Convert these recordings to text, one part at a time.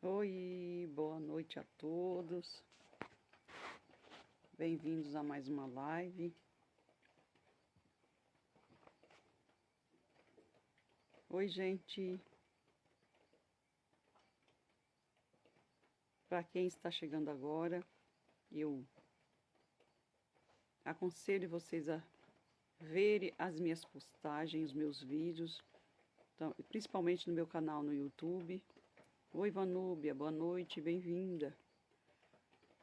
Oi, boa noite a todos. Bem-vindos a mais uma live. Oi, gente. Para quem está chegando agora, eu aconselho vocês a verem as minhas postagens, os meus vídeos, então, principalmente no meu canal no YouTube. Oi, Vanúbia, boa noite, bem-vinda.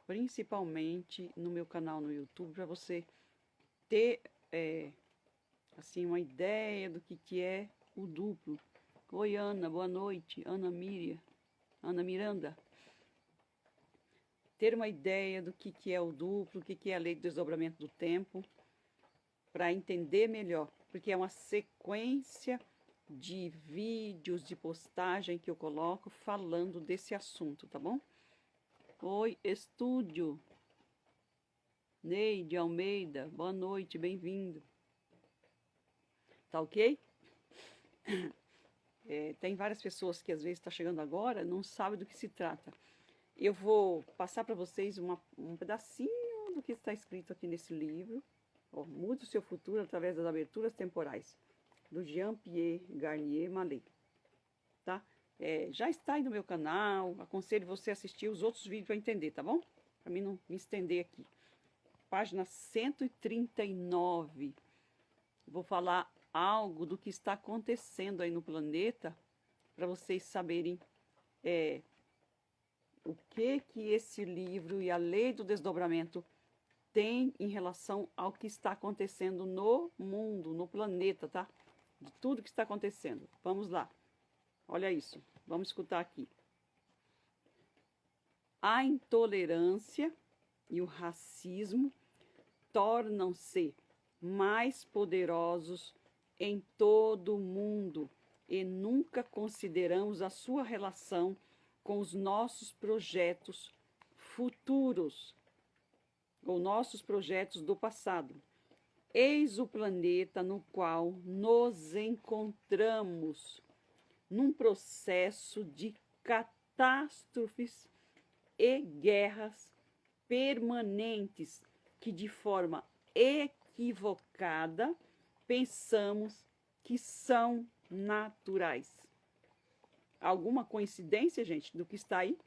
Principalmente no meu canal no YouTube, para você ter assim uma ideia do que é o duplo. Oi, Ana, boa noite. Ana Miranda. Ter uma ideia do que é o duplo, o que é a lei do desdobramento do tempo, para entender melhor, porque é uma sequência de vídeos, de postagem que eu coloco falando desse assunto, tá bom? Oi, estúdio. Neide Almeida, boa noite, bem-vindo. Tá ok? Tem várias pessoas que às vezes estão chegando agora, não sabem do que se trata. Eu vou passar para vocês um pedacinho do que está escrito aqui nesse livro. Mude o seu futuro através das aberturas temporais, do Jean-Pierre Garnier Mallet. Tá? Já está aí no meu canal, aconselho você a assistir os outros vídeos para entender, tá bom? Para mim não me estender aqui. Página 139. Vou falar algo do que está acontecendo aí no planeta, para vocês saberem o que esse livro e a lei do desdobramento tem em relação ao que está acontecendo no mundo, no planeta, tá? De tudo que está acontecendo. Vamos lá. Olha isso. Vamos escutar aqui. A intolerância e o racismo tornam-se mais poderosos em todo o mundo e nunca consideramos a sua relação com os nossos projetos futuros, ou nossos projetos do passado. Eis o planeta no qual nos encontramos, num processo de catástrofes e guerras permanentes que, de forma equivocada, pensamos que são naturais. Alguma coincidência, gente, do que está aí?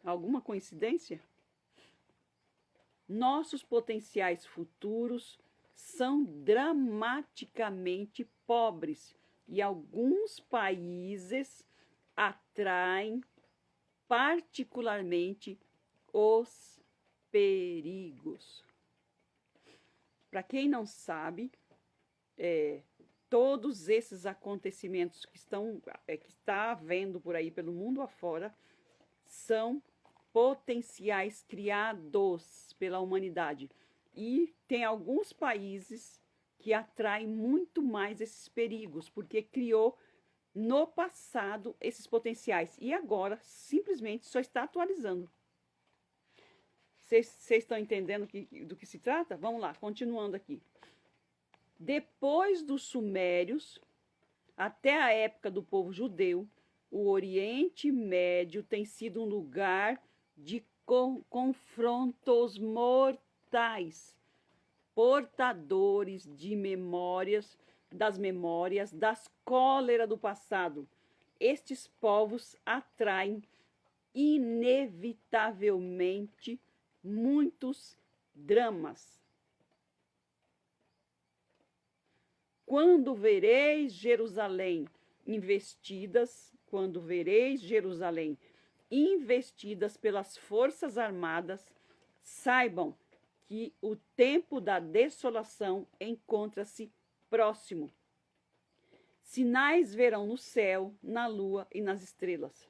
Alguma coincidência? Nossos potenciais futuros são dramaticamente pobres e alguns países atraem particularmente os perigos. Para quem não sabe, todos esses acontecimentos que está havendo por aí pelo mundo afora são potenciais criados pela humanidade. E tem alguns países que atraem muito mais esses perigos, porque criou no passado esses potenciais. E agora, simplesmente, só está atualizando. Vocês estão entendendo do que se trata? Vamos lá, continuando aqui. Depois dos sumérios, até a época do povo judeu, o Oriente Médio tem sido um lugar de confrontos mortais, portadores de das memórias das cóleras do passado. Estes povos atraem inevitavelmente muitos dramas. Quando vereis Jerusalém investidas pelas forças armadas, saibam que o tempo da desolação encontra-se próximo. Sinais verão no céu, na lua e nas estrelas.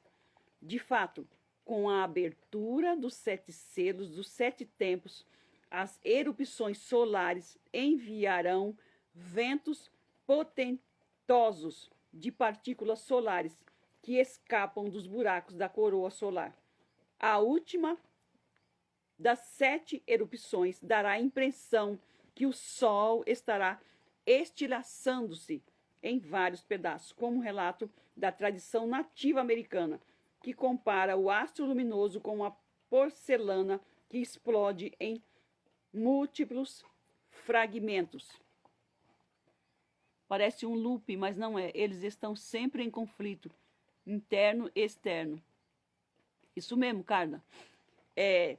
De fato, com a abertura dos 7 selos, dos 7 tempos, as erupções solares enviarão ventos potentosos de partículas solares que escapam dos buracos da coroa solar. A última das 7 erupções dará a impressão que o Sol estará estilhaçando-se em vários pedaços, como um relato da tradição nativa americana, que compara o astro luminoso com uma porcelana que explode em múltiplos fragmentos. Parece um loop, mas não é. Eles estão sempre em conflito interno e externo. Isso mesmo, Carla. É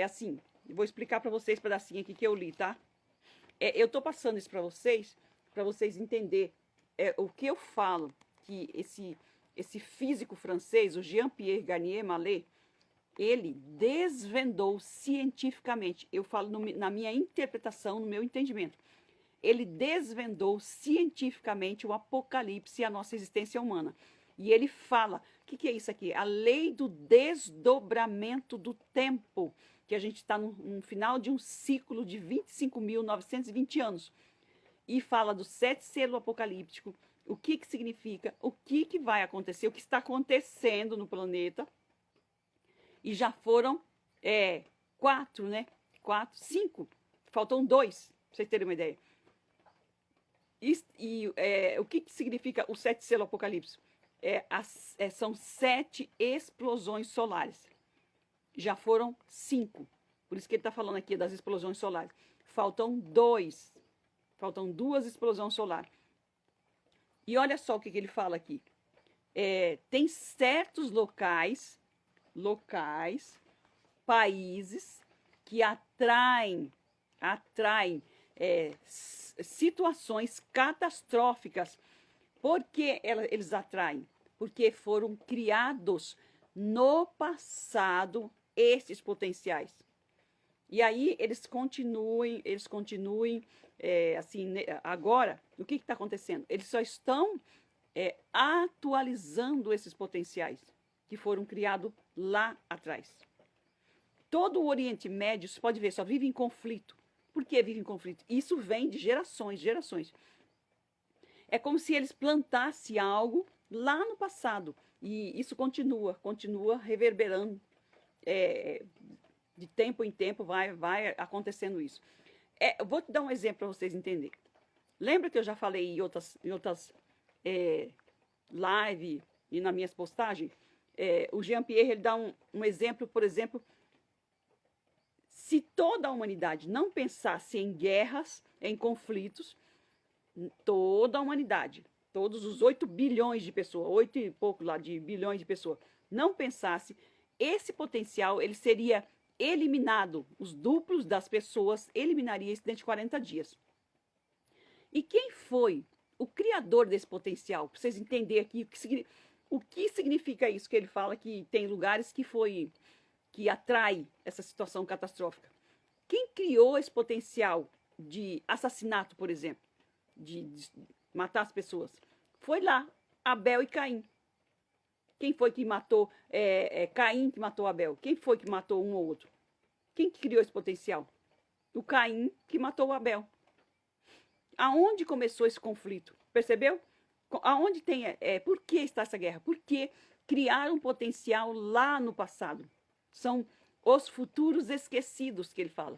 assim. Eu vou explicar para vocês um pedacinho aqui que eu li, tá? Eu tô passando isso para vocês entenderem o que eu falo, que esse físico francês, o Jean-Pierre Garnier Mallet, ele desvendou cientificamente, eu falo na minha interpretação, no meu entendimento, ele desvendou cientificamente o apocalipse e a nossa existência humana. E ele fala, o que é isso aqui? A lei do desdobramento do tempo, que a gente está no final de um ciclo de 25.920 anos. E fala do 7 selo apocalíptico, o que significa, o que vai acontecer, o que está acontecendo no planeta. E já foram 4, né? 5. Faltam 2, para vocês terem uma ideia. O que significa o 7 selo apocalíptico? São 7 explosões solares. Já foram 5. Por isso que ele está falando aqui das explosões solares. Faltam 2. Faltam 2 explosões solares. E olha só o que ele fala aqui. Tem certos locais, países que atraem situações catastróficas. Por que eles atraem? Porque foram criados no passado esses potenciais. E aí eles continuem assim, agora, o que está acontecendo? Eles só estão atualizando esses potenciais que foram criados lá atrás. Todo o Oriente Médio, você pode ver, só vive em conflito. Por que vive em conflito? Isso vem de gerações. É como se eles plantassem algo lá no passado. E isso continua reverberando. De tempo em tempo vai acontecendo isso. Eu vou te dar um exemplo para vocês entenderem. Lembra que eu já falei em outras lives e nas minhas postagens? O Jean-Pierre ele dá um exemplo, por exemplo, se toda a humanidade não pensasse em guerras, em conflitos, toda a humanidade, todos os 8 bilhões de pessoas, 8 e pouco lá de bilhões de pessoas, não pensasse, esse potencial ele seria eliminado, os duplos das pessoas eliminaria isso dentro de 40 dias. E quem foi o criador desse potencial? Para vocês entenderem aqui o que significa isso que ele fala, que tem lugares que atrai essa situação catastrófica. Quem criou esse potencial de assassinato, por exemplo, de matar as pessoas? Foi lá, Abel e Caim. Quem foi que matou Caim que matou Abel? Quem foi que matou um ou outro? Quem que criou esse potencial? O Caim que matou o Abel. Aonde começou esse conflito? Percebeu? Aonde tem... por que está essa guerra? Porque criaram um potencial lá no passado. São os futuros esquecidos que ele fala.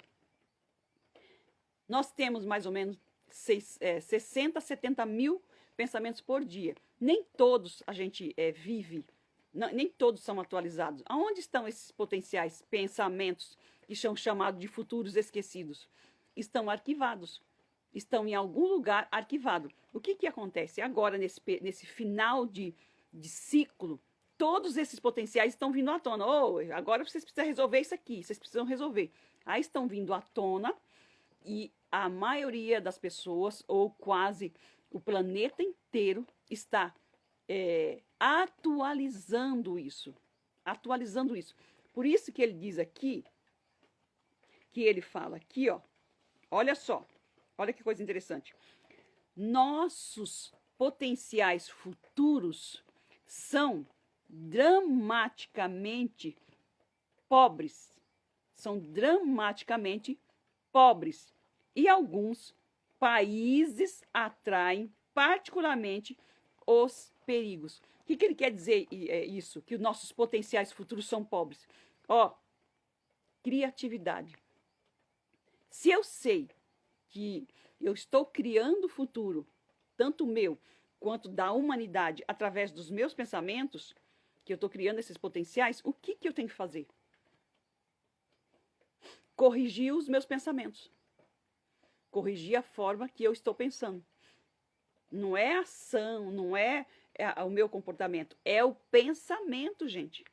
Nós temos mais ou menos 60, 70 mil pensamentos por dia. Nem todos a gente vive, nem todos são atualizados. Aonde estão esses potenciais pensamentos que são chamados de futuros esquecidos? Estão arquivados. Estão em algum lugar arquivado. O que acontece? Agora, nesse final de ciclo, todos esses potenciais estão vindo à tona. Agora vocês precisam resolver isso aqui, vocês precisam resolver. Aí estão vindo à tona e a maioria das pessoas, ou quase o planeta inteiro, está atualizando isso. Por isso que ele diz aqui, que ele fala aqui, olha só, olha que coisa interessante. Nossos potenciais futuros são dramaticamente pobres. São dramaticamente pobres. E alguns países atraem particularmente os perigos. O que ele quer dizer isso? Que os nossos potenciais futuros são pobres. Criatividade. Se eu sei que eu estou criando o futuro, tanto meu quanto da humanidade através dos meus pensamentos, que eu estou criando esses potenciais, o que eu tenho que fazer? Corrigir os meus pensamentos. Corrigir a forma que eu estou pensando. Não é ação, não é o meu comportamento, é o pensamento, gente.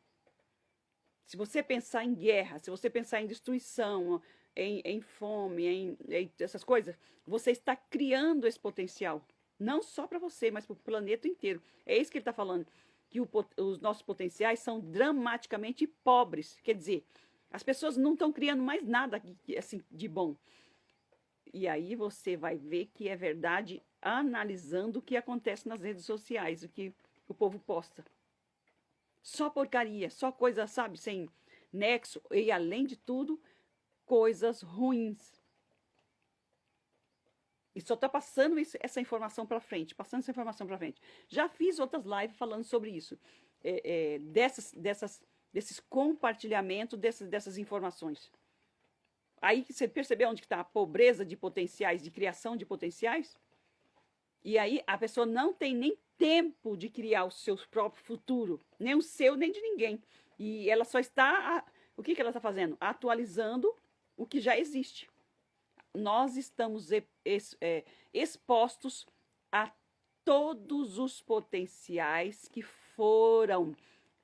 Se você pensar em guerra, se você pensar em destruição, em fome, em essas coisas, você está criando esse potencial. Não só para você, mas para o planeta inteiro. É isso que ele está falando. Que os nossos potenciais são dramaticamente pobres. Quer dizer, as pessoas não estão criando mais nada assim, de bom. E aí você vai ver que é verdade analisando o que acontece nas redes sociais, o que o povo posta. Só porcaria, só coisa, sabe, sem nexo. E além de tudo, coisas ruins. E só está passando essa informação para frente, Já fiz outras lives falando sobre isso, desses compartilhamentos dessas informações. Aí você percebeu onde está a pobreza de potenciais, de criação de potenciais? E aí a pessoa não tem nem tempo de criar o seu próprio futuro, nem o seu, nem de ninguém. E ela só está, o que ela está fazendo? Atualizando o que já existe. Nós estamos expostos a todos os potenciais que foram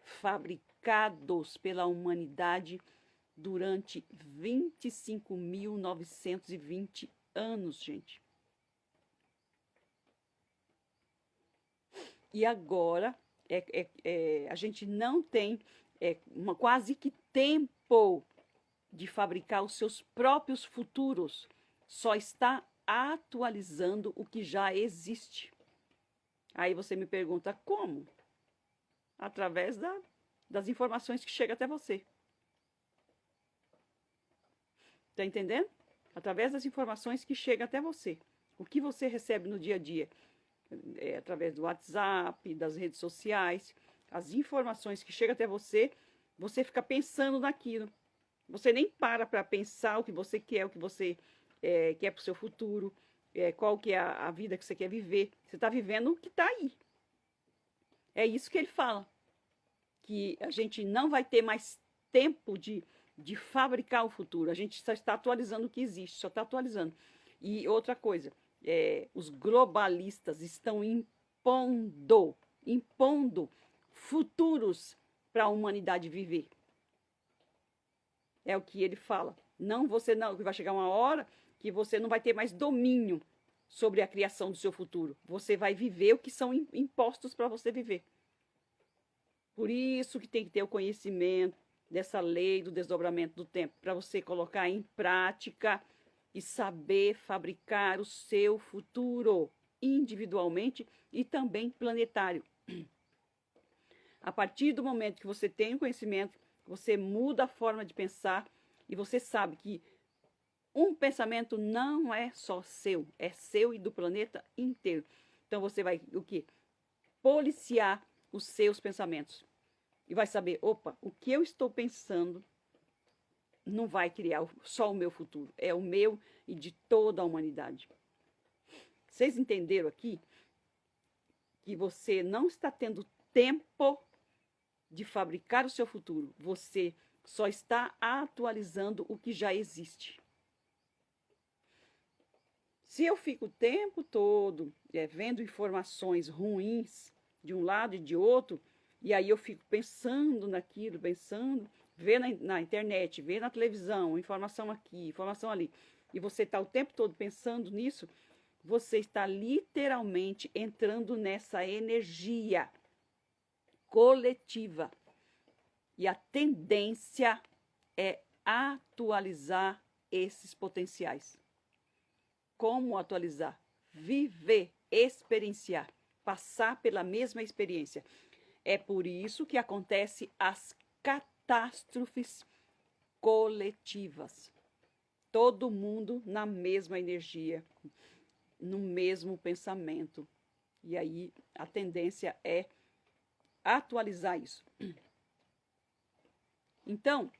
fabricados pela humanidade durante 25.920 anos, gente. E agora a gente não tem quase que tempo de fabricar os seus próprios futuros. Só está atualizando o que já existe. Aí você me pergunta como? Através das informações que chegam até você. Tá entendendo? Através das informações que chegam até você. O que você recebe no dia a dia. Através do WhatsApp, das redes sociais. As informações que chegam até você, você fica pensando naquilo. Você nem para pensar o que você quer, o que você quer para o seu futuro, qual que é a vida que você quer viver. Você está vivendo o que está aí. É isso que ele fala. Que a gente não vai ter mais tempo de fabricar o futuro. A gente só está atualizando o que existe, só está atualizando. E outra coisa, os globalistas estão impondo futuros para a humanidade viver. É o que ele fala. Vai chegar uma hora que você não vai ter mais domínio sobre a criação do seu futuro. Você vai viver o que são impostos para você viver. Por isso que tem que ter o conhecimento dessa lei do desdobramento do tempo, para você colocar em prática e saber fabricar o seu futuro individualmente e também planetário. A partir do momento que você tem o conhecimento, você muda a forma de pensar e você sabe que um pensamento não é só seu, é seu e do planeta inteiro. Então você vai o quê? Policiar os seus pensamentos. E vai saber, opa, o que eu estou pensando não vai criar só o meu futuro, é o meu e de toda a humanidade. Vocês entenderam aqui que você não está tendo tempo de fabricar o seu futuro, você só está atualizando o que já existe. Se eu fico o tempo todo vendo informações ruins de um lado e de outro, e aí eu fico pensando naquilo, vê na internet, vê na televisão, informação aqui, informação ali, e você está o tempo todo pensando nisso, você está literalmente entrando nessa energia coletiva. E a tendência é atualizar esses potenciais. Como atualizar? Viver, experienciar, passar pela mesma experiência. É por isso que acontecem as catástrofes coletivas. Todo mundo na mesma energia, no mesmo pensamento. E aí a tendência é atualizar isso. Então,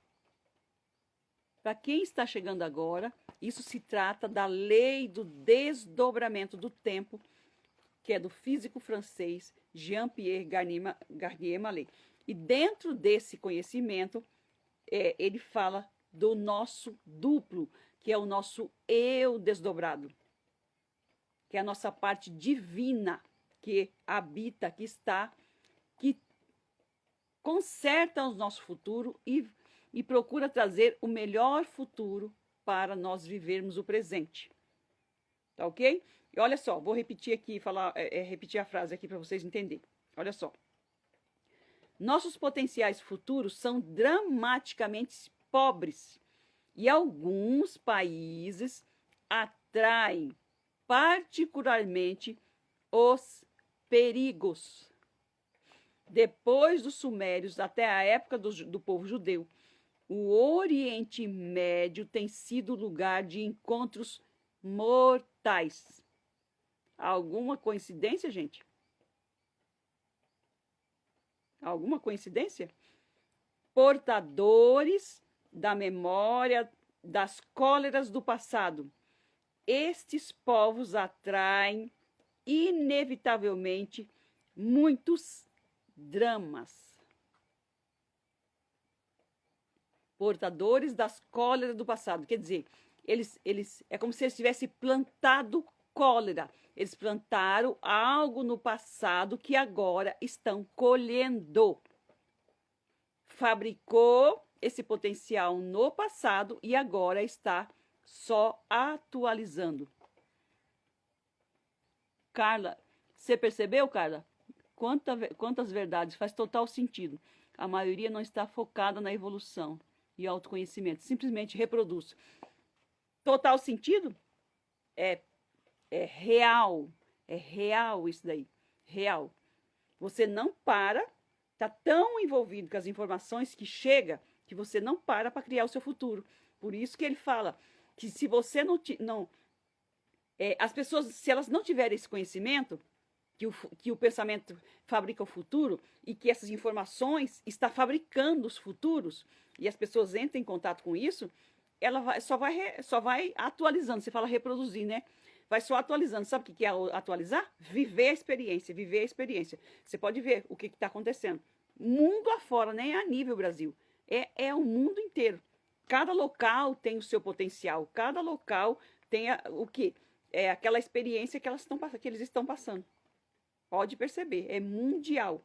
para quem está chegando agora, isso se trata da lei do desdobramento do tempo que é do físico francês Jean-Pierre Garnier Mallet. E dentro desse conhecimento, ele fala do nosso duplo, que é o nosso eu desdobrado, que é a nossa parte divina, que habita, que está, que conserta o nosso futuro e procura trazer o melhor futuro para nós vivermos o presente. Tá ok? E olha só, vou repetir aqui, repetir a frase aqui para vocês entenderem. Olha só. Nossos potenciais futuros são dramaticamente pobres e alguns países atraem particularmente os perigos. Depois dos sumérios, até a época do povo judeu, o Oriente Médio tem sido lugar de encontros mortais. Alguma coincidência, gente? Alguma coincidência? Portadores da memória das cóleras do passado. Estes povos atraem, inevitavelmente, muitos dramas. Portadores das cóleras do passado. Quer dizer, eles é como se eles tivessem plantado cólera. Eles plantaram algo no passado que agora estão colhendo. Fabricou esse potencial no passado e agora está só atualizando. Carla, você percebeu, Carla? Quantas verdades? Faz total sentido. A maioria não está focada na evolução e autoconhecimento. Simplesmente reproduz. Total sentido? É real. É real isso daí. Real. Você não para, está tão envolvido com as informações que chega, que você não para criar o seu futuro. Por isso que ele fala que se você as pessoas, se elas não tiverem esse conhecimento, que o pensamento fabrica o futuro e que essas informações está fabricando os futuros, e as pessoas entram em contato com isso, ela só vai atualizando. Você fala reproduzir, né? Vai só atualizando. Sabe o que é atualizar? Viver a experiência, viver a experiência. Você pode ver o que está acontecendo. Mundo afora, nem a nível Brasil. É o mundo inteiro. Cada local tem o seu potencial. Cada local tem o que? É aquela experiência que eles estão passando. Pode perceber, é mundial.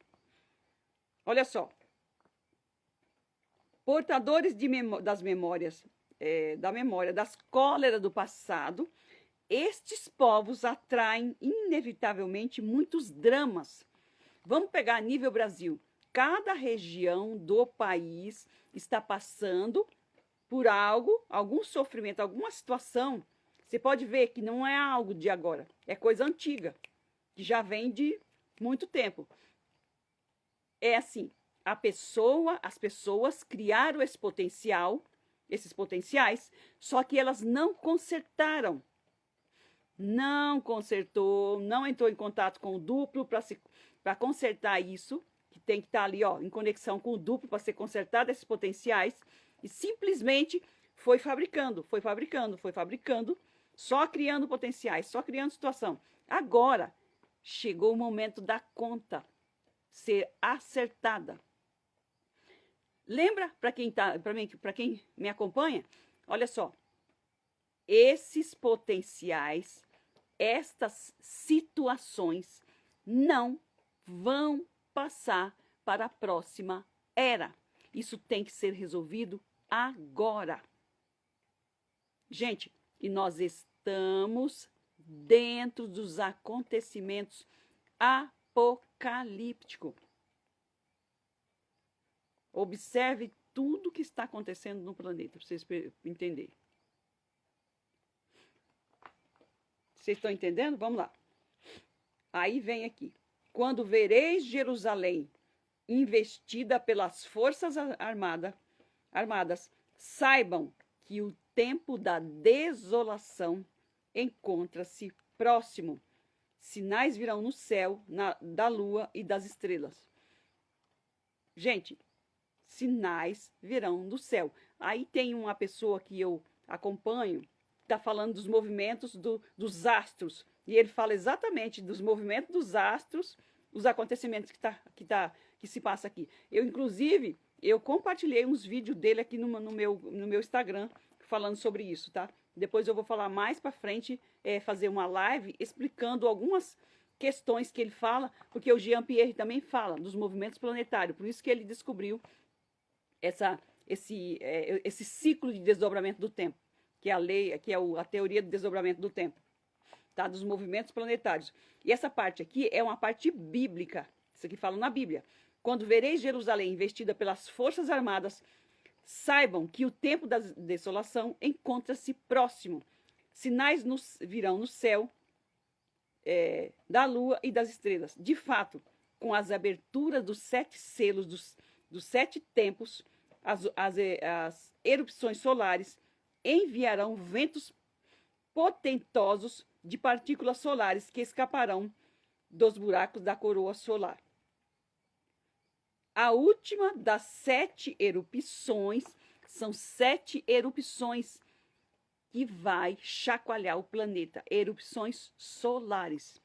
Olha só. Portadores das memórias, da memória das cóleras do passado, estes povos atraem inevitavelmente muitos dramas. Vamos pegar a nível Brasil. Cada região do país está passando por algum sofrimento, alguma situação. Você pode ver que não é algo de agora, é coisa antiga, que já vem de muito tempo. É assim, as pessoas criaram esses potenciais, só que elas não consertaram. Não consertou, não entrou em contato com o duplo para consertar isso, que tem que estar ali, ó, em conexão com o duplo para ser consertado esses potenciais, e simplesmente foi fabricando, só criando potenciais, só criando situação. Agora, chegou o momento da conta ser acertada. Lembra, para quem me acompanha? Olha só, esses potenciais, estas situações não vão passar para a próxima era. Isso tem que ser resolvido agora. Gente, e nós estamos dentro dos acontecimentos apocalípticos. Observe tudo que está acontecendo no planeta, para vocês entenderem. Vocês estão entendendo? Vamos lá. Aí vem aqui. Quando vereis Jerusalém investida pelas forças armadas, saibam que o tempo da desolação encontra-se próximo. Sinais virão no céu, da lua e das estrelas. Gente, sinais virão do céu. Aí tem uma pessoa que eu acompanho, está falando dos movimentos dos astros, e ele fala exatamente dos movimentos dos astros, os acontecimentos que se passa aqui. Inclusive, eu compartilhei uns vídeos dele aqui no meu Instagram, falando sobre isso, tá? Depois eu vou falar mais para frente, fazer uma live explicando algumas questões que ele fala, porque o Jean-Pierre também fala dos movimentos planetários, por isso que ele descobriu esse ciclo de desdobramento do tempo, que é a teoria do desdobramento do tempo, tá? Dos movimentos planetários. E essa parte aqui é uma parte bíblica, isso aqui fala na Bíblia. Quando vereis Jerusalém investida pelas forças armadas, saibam que o tempo da desolação encontra-se próximo. Sinais virão no céu, da lua e das estrelas. De fato, com as aberturas dos 7 selos dos 7 tempos, as erupções solares enviarão ventos potentosos de partículas solares que escaparão dos buracos da coroa solar. A última das 7 erupções, são 7 erupções que vai chacoalhar o planeta, erupções solares.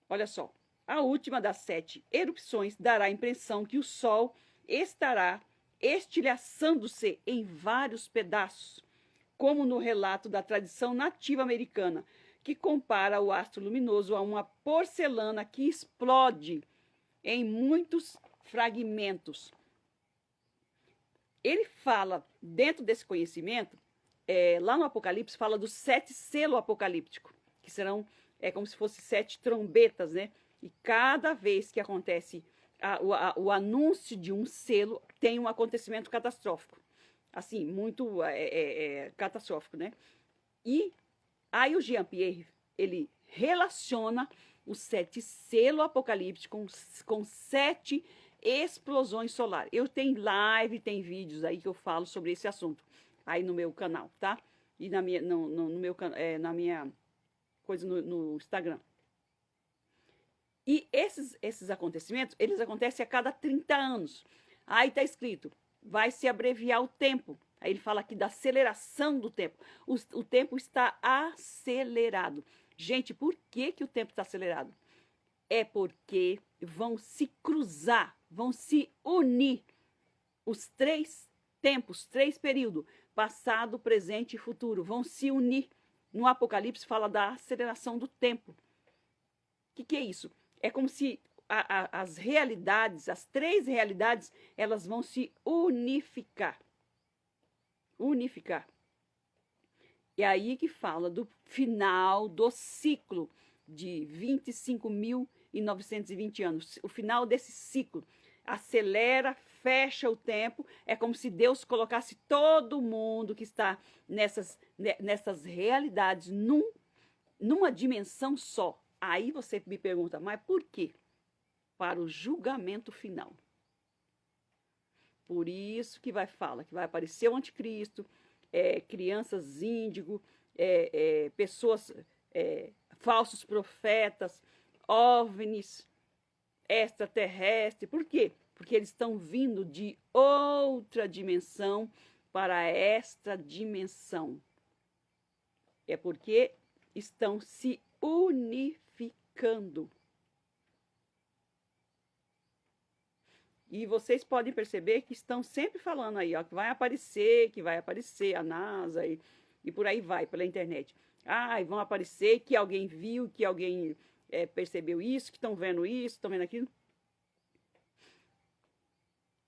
Olha só, a última das 7 erupções dará a impressão que o Sol estará estilhaçando-se em vários pedaços, como no relato da tradição nativa americana, que compara o astro luminoso a uma porcelana que explode em muitos fragmentos. Ele fala, dentro desse conhecimento, lá no Apocalipse, fala dos 7 selos apocalípticos, que serão como se fossem 7 trombetas, né? E cada vez que acontece o anúncio de um selo, tem um acontecimento catastrófico. Assim, muito catastrófico, né? E aí o Jean-Pierre, ele relaciona os 7 selos apocalípticos com 7 explosões solares. Eu tenho live, tem vídeos aí que eu falo sobre esse assunto, aí no meu canal, tá? E na minha coisa no Instagram. E esses acontecimentos, eles acontecem a cada 30 anos. Aí tá escrito, vai se abreviar o tempo. Aí ele fala aqui da aceleração do tempo. O tempo está acelerado. Gente, por que o tempo está acelerado? É porque vão se cruzar, vão se unir os 3 tempos, 3 períodos, passado, presente e futuro, vão se unir. No Apocalipse fala da aceleração do tempo. O que é isso? É como se as realidades, as 3 realidades, elas vão se unificar. Unificar. E aí que fala do final do ciclo de 25.920 anos. O final desse ciclo acelera, fecha o tempo. É como se Deus colocasse todo mundo que está nessas realidades numa dimensão só. Aí você me pergunta, mas por quê? Para o julgamento final. Por isso que vai aparecer o anticristo, crianças índigo, pessoas, falsos profetas, OVNIs, extraterrestres. Por quê? Porque eles estão vindo de outra dimensão para esta dimensão. É porque estão se unificando. E vocês podem perceber que estão sempre falando aí, ó, que vai aparecer a NASA e por aí vai, pela internet. E vão aparecer que alguém viu, que alguém percebeu isso, que estão vendo isso, estão vendo aquilo.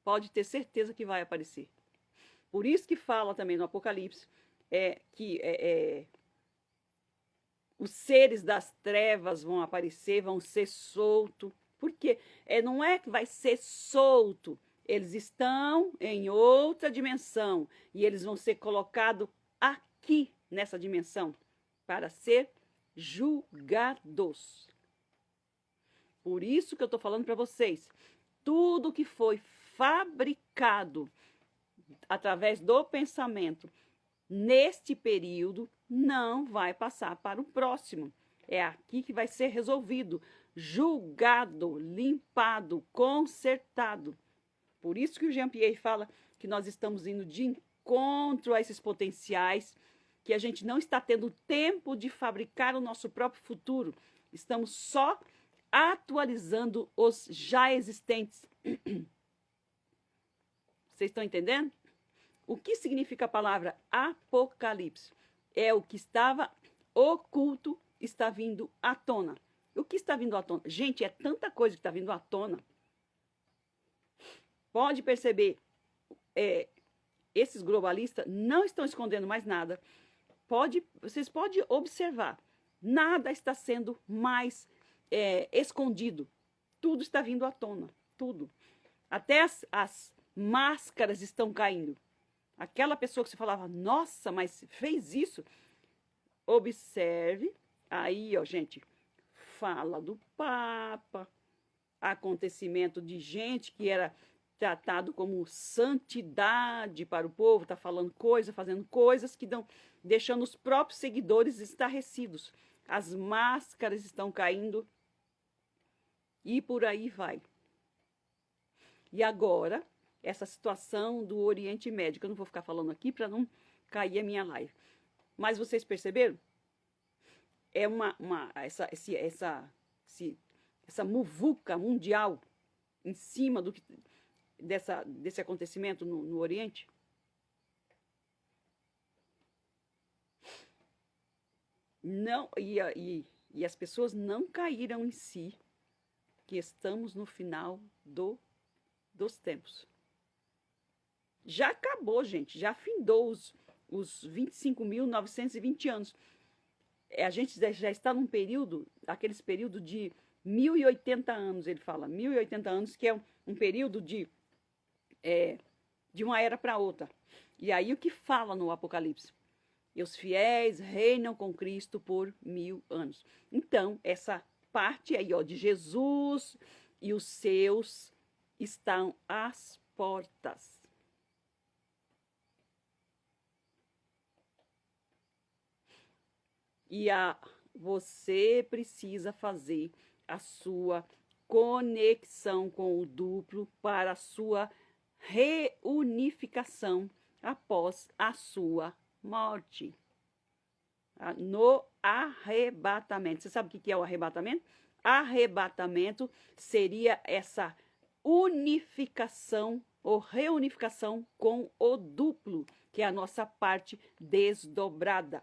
Pode ter certeza que vai aparecer. Por isso que fala também no Apocalipse que os seres das trevas vão aparecer, vão ser soltos. Porque não é que vai ser solto, eles estão em outra dimensão e eles vão ser colocados aqui nessa dimensão para ser julgados. Por isso que eu estou falando para vocês, tudo que foi fabricado através do pensamento neste período não vai passar para o próximo. É aqui que vai ser resolvido, julgado, limpado, consertado. Por isso que o Jean-Pierre fala que nós estamos indo de encontro a esses potenciais que a gente não está tendo tempo de fabricar o nosso próprio futuro. Estamos só atualizando os já existentes. Vocês estão entendendo? O que significa a palavra apocalipse? É o que estava oculto, está vindo à tona. O que está vindo à tona? Gente, é tanta coisa que está vindo à tona. Pode perceber, esses globalistas não estão escondendo mais nada. Vocês podem observar, nada está sendo mais escondido. Tudo está vindo à tona, tudo. Até as máscaras estão caindo. Aquela pessoa que você falava, nossa, mas fez isso. Observe, aí, ó, gente, fala do Papa, acontecimento de gente que era tratado como santidade para o povo, está falando coisas, fazendo coisas que estão deixando os próprios seguidores estarrecidos. As máscaras estão caindo e por aí vai. E agora, essa situação do Oriente Médio, eu não vou ficar falando aqui para não cair a minha live. Mas vocês perceberam? É essa muvuca mundial em cima desse acontecimento no Oriente. Não, e as pessoas não caíram em si, que estamos no final dos tempos. Já acabou, gente, já findou os 25.920 anos. A gente já está num período, aqueles períodos de 1080 anos, ele fala, 1080 anos, que é um período de uma era para outra. E aí o que fala no Apocalipse? E os fiéis reinam com Cristo por 1000 anos. Então, essa parte aí, ó, de Jesus e os seus estão às portas. E você precisa fazer a sua conexão com o duplo para a sua reunificação após a sua morte. No arrebatamento. Você sabe o que é o arrebatamento? Arrebatamento seria essa unificação ou reunificação com o duplo, que é a nossa parte desdobrada.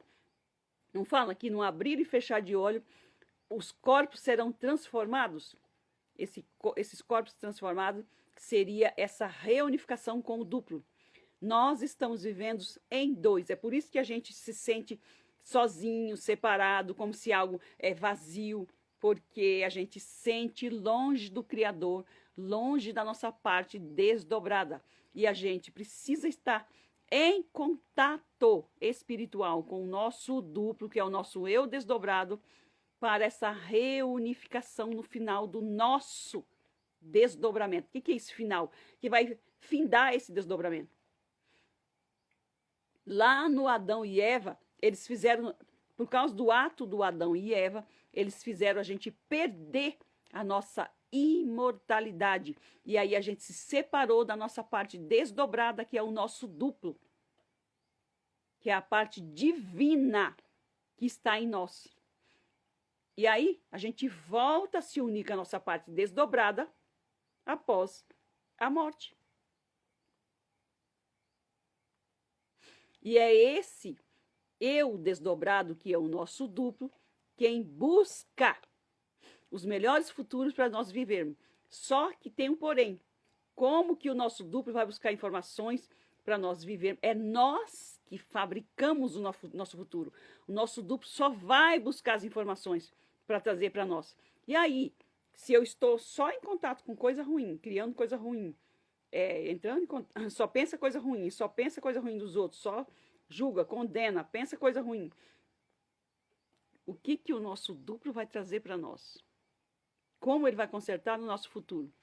Não fala que no abrir e fechar de olho, os corpos serão transformados? Esses corpos transformados seria essa reunificação com o duplo. Nós estamos vivendo em dois. É por isso que a gente se sente sozinho, separado, como se algo é vazio, porque a gente sente longe do Criador, longe da nossa parte desdobrada. E a gente precisa estar em contato espiritual com o nosso duplo, que é o nosso eu desdobrado, para essa reunificação no final do nosso desdobramento. O que é esse final? Que vai findar esse desdobramento. Lá no Adão e Eva, eles fizeram, por causa do ato do Adão e Eva, eles fizeram a gente perder a nossa imortalidade. E aí a gente se separou da nossa parte desdobrada, que é o nosso duplo, que é a parte divina que está em nós. E aí a gente volta a se unir com a nossa parte desdobrada após a morte. E é esse eu desdobrado, que é o nosso duplo, quem busca os melhores futuros para nós vivermos. Só que tem um porém. Como que o nosso duplo vai buscar informações para nós vivermos? É nós que fabricamos o nosso futuro. O nosso duplo só vai buscar as informações para trazer para nós. E aí, se eu estou só em contato com coisa ruim, criando coisa ruim, entrando em contato, só pensa coisa ruim, só pensa coisa ruim dos outros, só julga, condena, pensa coisa ruim. O que o nosso duplo vai trazer para nós? Como ele vai consertar no nosso futuro?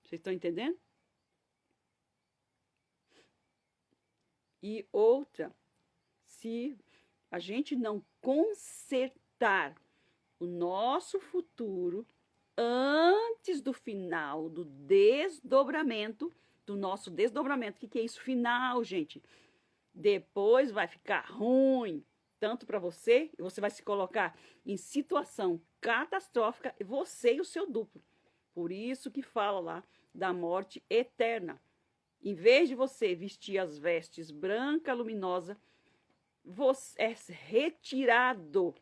Vocês estão entendendo? E outra, se a gente não consertar o nosso futuro antes do final do desdobramento, do nosso desdobramento. O que é isso? Final, gente. Depois vai ficar ruim, tanto para você, e você vai se colocar em situação catastrófica, você e o seu duplo. Por isso que fala lá da morte eterna. Em vez de você vestir as vestes branca luminosa, você é retirado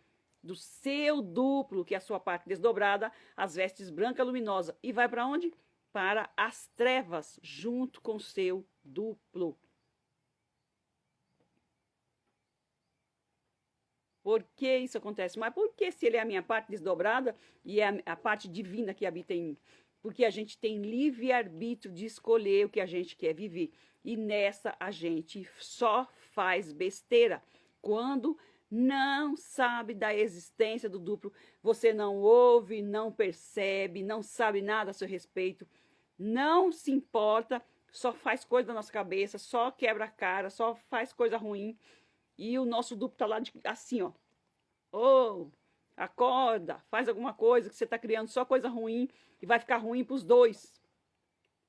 do seu duplo, que é a sua parte desdobrada, as vestes branca luminosa, e vai para onde? Para as trevas, junto com o seu duplo. Por que isso acontece? Mas por que, se ele é a minha parte desdobrada e é a parte divina que habita em mim? Porque a gente tem livre-arbítrio de escolher o que a gente quer viver. E nessa a gente só faz besteira. Quando não sabe da existência do duplo, você não ouve, não percebe, não sabe nada a seu respeito, não se importa, só faz coisa da nossa cabeça, só quebra a cara, só faz coisa ruim. E o nosso duplo tá lá assim, ó. Oh, acorda, faz alguma coisa, que você tá criando só coisa ruim e vai ficar ruim pros dois.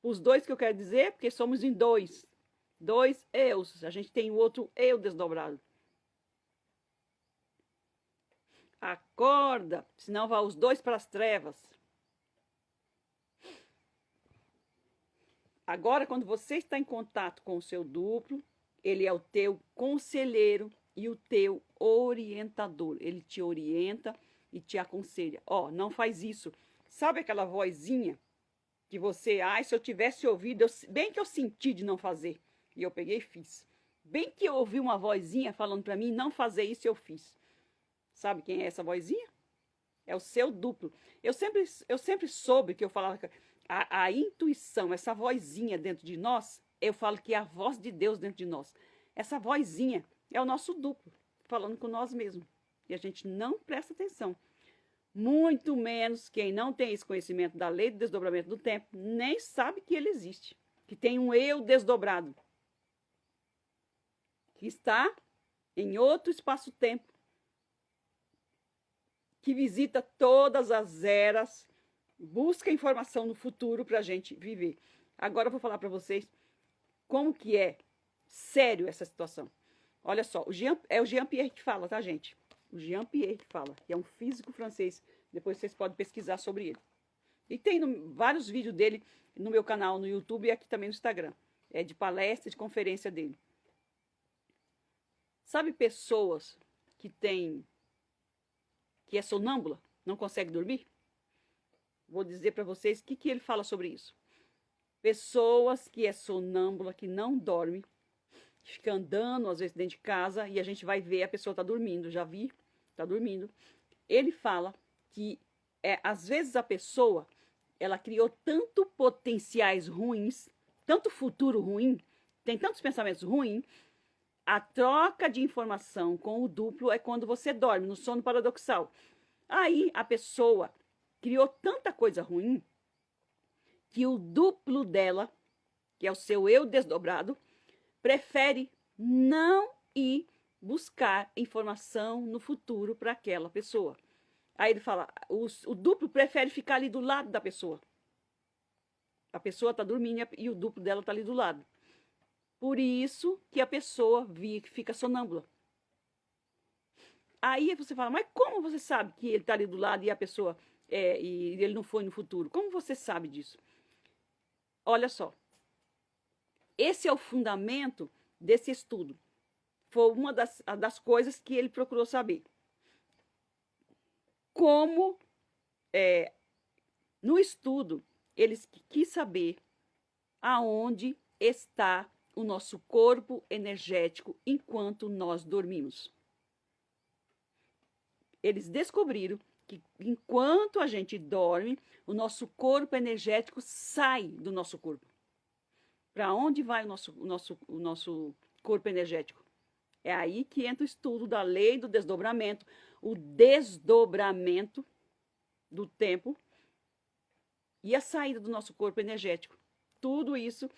Os dois que eu quero dizer, porque somos em dois. Dois eus. A gente tem o outro eu desdobrado. Acorda, senão vai os dois para as trevas. Agora, quando você está em contato com o seu duplo, ele é o teu conselheiro e o teu orientador. Ele te orienta e te aconselha. Ó, não faz isso. Sabe aquela vozinha que você, se eu tivesse ouvido, bem que eu senti de não fazer. E eu peguei e fiz. Bem que eu ouvi uma vozinha falando para mim não fazer isso, eu fiz. Sabe quem é essa vozinha? É o seu duplo. Eu sempre soube que eu falava que a intuição, essa vozinha dentro de nós, eu falo que é a voz de Deus dentro de nós. Essa vozinha é o nosso duplo, falando com nós mesmos. E a gente não presta atenção. Muito menos quem não tem esse conhecimento da lei do desdobramento do tempo, nem sabe que ele existe. Que tem um eu desdobrado. Que está em outro espaço-tempo. Que visita todas as eras, busca informação no futuro para a gente viver. Agora eu vou falar para vocês como que é sério essa situação. Olha só, é o Jean-Pierre que fala, tá, gente? O Jean-Pierre que fala, que é um físico francês. Depois vocês podem pesquisar sobre ele. E tem vários vídeos dele no meu canal no YouTube e aqui também no Instagram. É de palestra, de conferência dele. Sabe pessoas que é sonâmbula, não consegue dormir? Vou dizer para vocês o que ele fala sobre isso. Pessoas que é sonâmbula, que não dorme, fica andando às vezes dentro de casa e a gente vai ver a pessoa tá dormindo, já vi, tá dormindo. Ele fala que às vezes a pessoa, ela criou tanto potenciais ruins, tanto futuro ruim, tem tantos pensamentos ruins. A troca de informação com o duplo é quando você dorme, no sono paradoxal. Aí a pessoa criou tanta coisa ruim que o duplo dela, que é o seu eu desdobrado, prefere não ir buscar informação no futuro para aquela pessoa. Aí ele fala, o duplo prefere ficar ali do lado da pessoa. A pessoa está dormindo e o duplo dela está ali do lado. Por isso que a pessoa fica sonâmbula. Aí você fala, mas como você sabe que ele está ali do lado e a pessoa e ele não foi no futuro? Como você sabe disso? Olha só. Esse é o fundamento desse estudo. Foi uma das coisas que ele procurou saber. Como, no estudo, eles quis saber aonde está o nosso corpo energético enquanto nós dormimos. Eles descobriram que enquanto a gente dorme, o nosso corpo energético sai do nosso corpo. Para onde vai o nosso corpo energético? É aí que entra o estudo da lei do desdobramento, o desdobramento do tempo e a saída do nosso corpo energético. Tudo isso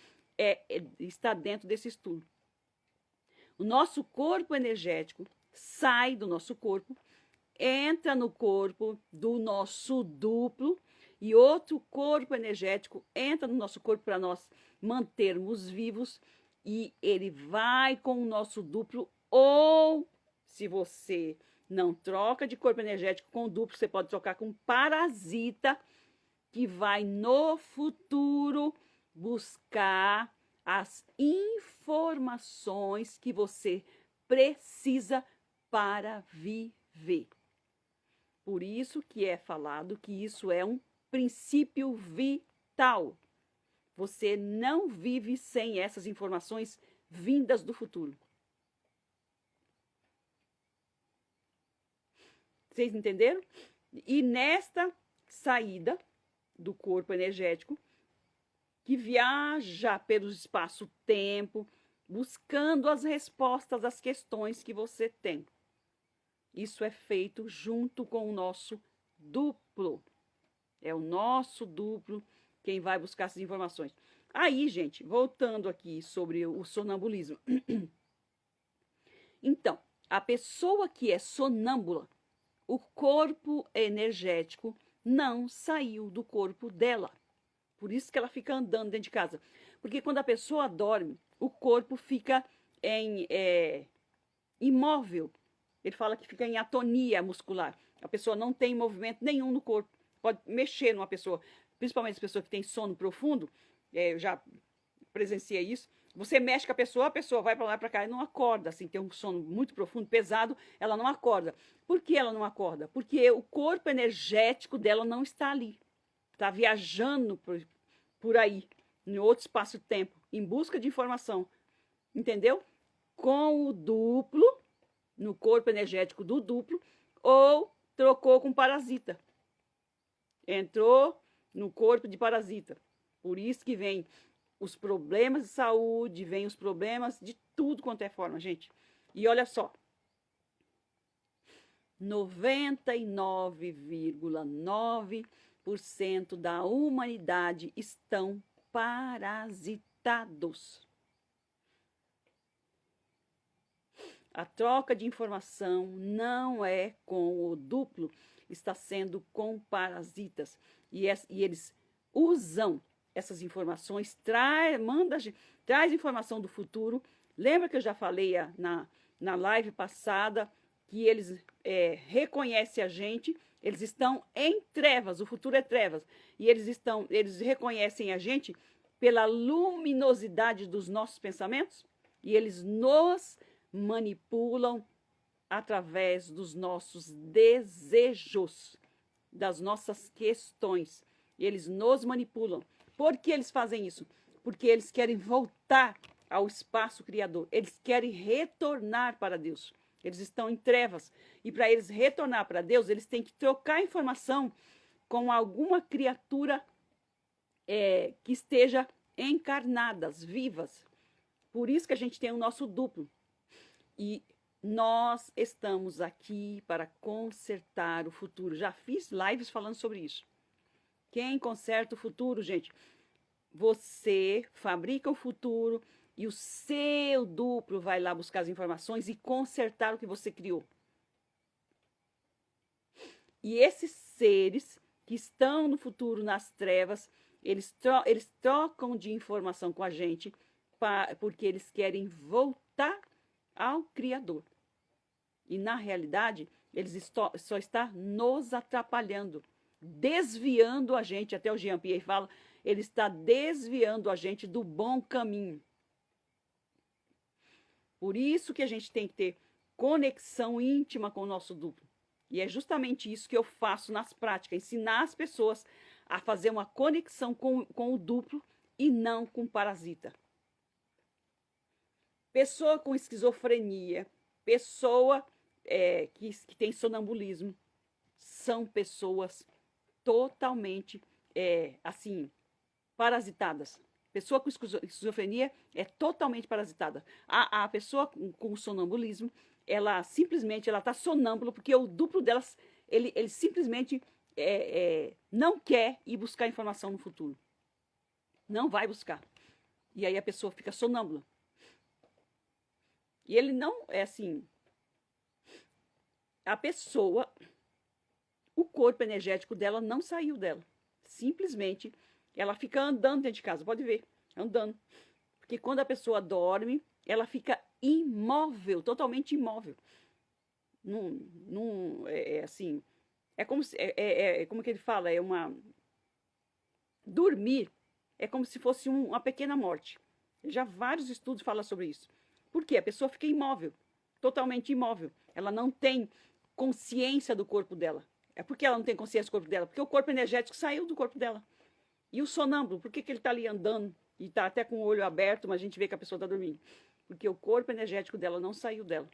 está dentro desse estudo. O nosso corpo energético sai do nosso corpo, entra no corpo do nosso duplo e outro corpo energético entra no nosso corpo para nós mantermos vivos e ele vai com o nosso duplo, ou se você não troca de corpo energético com o duplo, você pode trocar com parasita, que vai no futuro buscar as informações que você precisa para viver. Por isso que é falado que isso é um princípio vital. Você não vive sem essas informações vindas do futuro. Vocês entenderam? E nesta saída do corpo energético, que viaja pelo espaço-tempo, buscando as respostas às questões que você tem. Isso é feito junto com o nosso duplo. É o nosso duplo quem vai buscar essas informações. Aí, gente, voltando aqui sobre o sonambulismo. Então, a pessoa que é sonâmbula, o corpo energético não saiu do corpo dela. Por isso que ela fica andando dentro de casa. Porque quando a pessoa dorme, o corpo fica imóvel. Ele fala que fica em atonia muscular. A pessoa não tem movimento nenhum no corpo. Pode mexer numa pessoa, principalmente as pessoas que têm sono profundo. Eu já presenciei isso. Você mexe com a pessoa vai para lá e para cá e não acorda. Assim, tem um sono muito profundo, pesado, ela não acorda. Por que ela não acorda? Porque o corpo energético dela não está ali. Está viajando por aí, em outro espaço-tempo, em busca de informação. Entendeu? Com o duplo, no corpo energético do duplo, ou trocou com parasita. Entrou no corpo de parasita. Por isso que vem os problemas de saúde, vem os problemas de tudo quanto é forma, gente. E olha só, 99,9% da humanidade estão parasitados. A troca de informação não é com o duplo, está sendo com parasitas. E eles usam essas informações, traz informação do futuro. Lembra que eu já falei na live passada que eles reconhecem a gente, eles estão em trevas, o futuro é trevas. E eles reconhecem a gente pela luminosidade dos nossos pensamentos e eles nos manipulam através dos nossos desejos, das nossas questões. Eles nos manipulam. Por que eles fazem isso? Porque eles querem voltar ao espaço criador. Eles querem retornar para Deus. Eles estão em trevas. E para eles retornar para Deus, eles têm que trocar informação com alguma criatura que esteja encarnadas, vivas. Por isso que a gente tem o nosso duplo. E nós estamos aqui para consertar o futuro. Já fiz lives falando sobre isso. Quem conserta o futuro, gente? Você fabrica o futuro e o seu duplo vai lá buscar as informações e consertar o que você criou. E esses seres que estão no futuro, nas trevas, eles trocam de informação com a gente porque eles querem voltar ao Criador. E, na realidade, eles só estão nos atrapalhando, desviando a gente, até o Jean Pierre fala, ele está desviando a gente do bom caminho. Por isso que a gente tem que ter conexão íntima com o nosso duplo. E é justamente isso que eu faço nas práticas, ensinar as pessoas a fazer uma conexão com o duplo e não com o parasita. Pessoa com esquizofrenia, pessoa que tem sonambulismo, são pessoas totalmente, parasitadas. Pessoa com esquizofrenia é totalmente parasitada. A pessoa com sonambulismo, ela simplesmente está sonâmbula porque o duplo delas, ele simplesmente não quer ir buscar informação no futuro. Não vai buscar. E aí a pessoa fica sonâmbula. E ele não é assim. A pessoa, o corpo energético dela não saiu dela. Simplesmente ela fica andando dentro de casa, pode ver, andando. Porque quando a pessoa dorme, ela fica imóvel, totalmente imóvel. Assim, é como se, como que ele fala, dormir é como se fosse uma pequena morte. Já vários estudos falam sobre isso. Por quê? A pessoa fica imóvel, totalmente imóvel. Ela não tem consciência do corpo dela. É porque ela não tem consciência do corpo dela? Porque o corpo energético saiu do corpo dela. E o sonâmbulo, por que ele está ali andando e está até com o olho aberto, mas a gente vê que a pessoa está dormindo? Porque o corpo energético dela não saiu dela.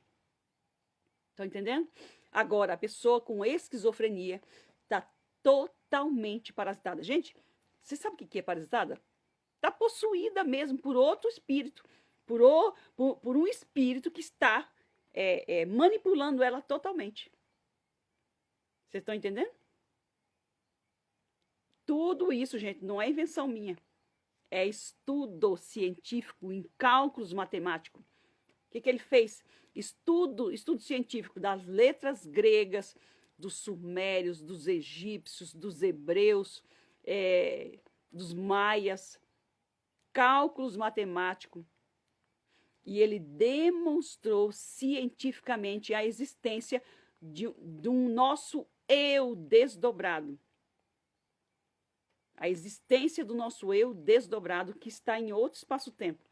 Estão entendendo? Agora, a pessoa com esquizofrenia está totalmente parasitada. Gente, você sabe o que é parasitada? Está possuída mesmo por outro espírito, por um espírito que está manipulando ela totalmente. Vocês estão entendendo? Tudo isso, gente, não é invenção minha. É estudo científico em cálculos matemáticos. O que ele fez? Estudo científico das letras gregas, dos sumérios, dos egípcios, dos hebreus, dos maias, cálculos matemáticos. E ele demonstrou cientificamente a existência de um nosso eu desdobrado. A existência do nosso eu desdobrado que está em outro espaço-tempo.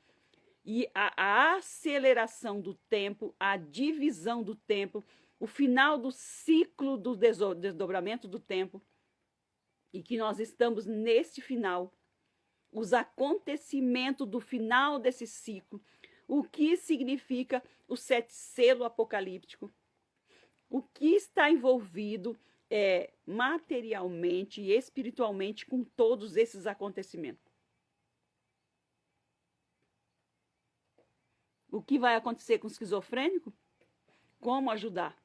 E a aceleração do tempo, a divisão do tempo, o final do ciclo do desdobramento do tempo, e que nós estamos nesse final, os acontecimentos do final desse ciclo, o que significa o 7 selo apocalíptico, o que está envolvido materialmente e espiritualmente com todos esses acontecimentos. O que vai acontecer com o esquizofrênico? Como ajudar?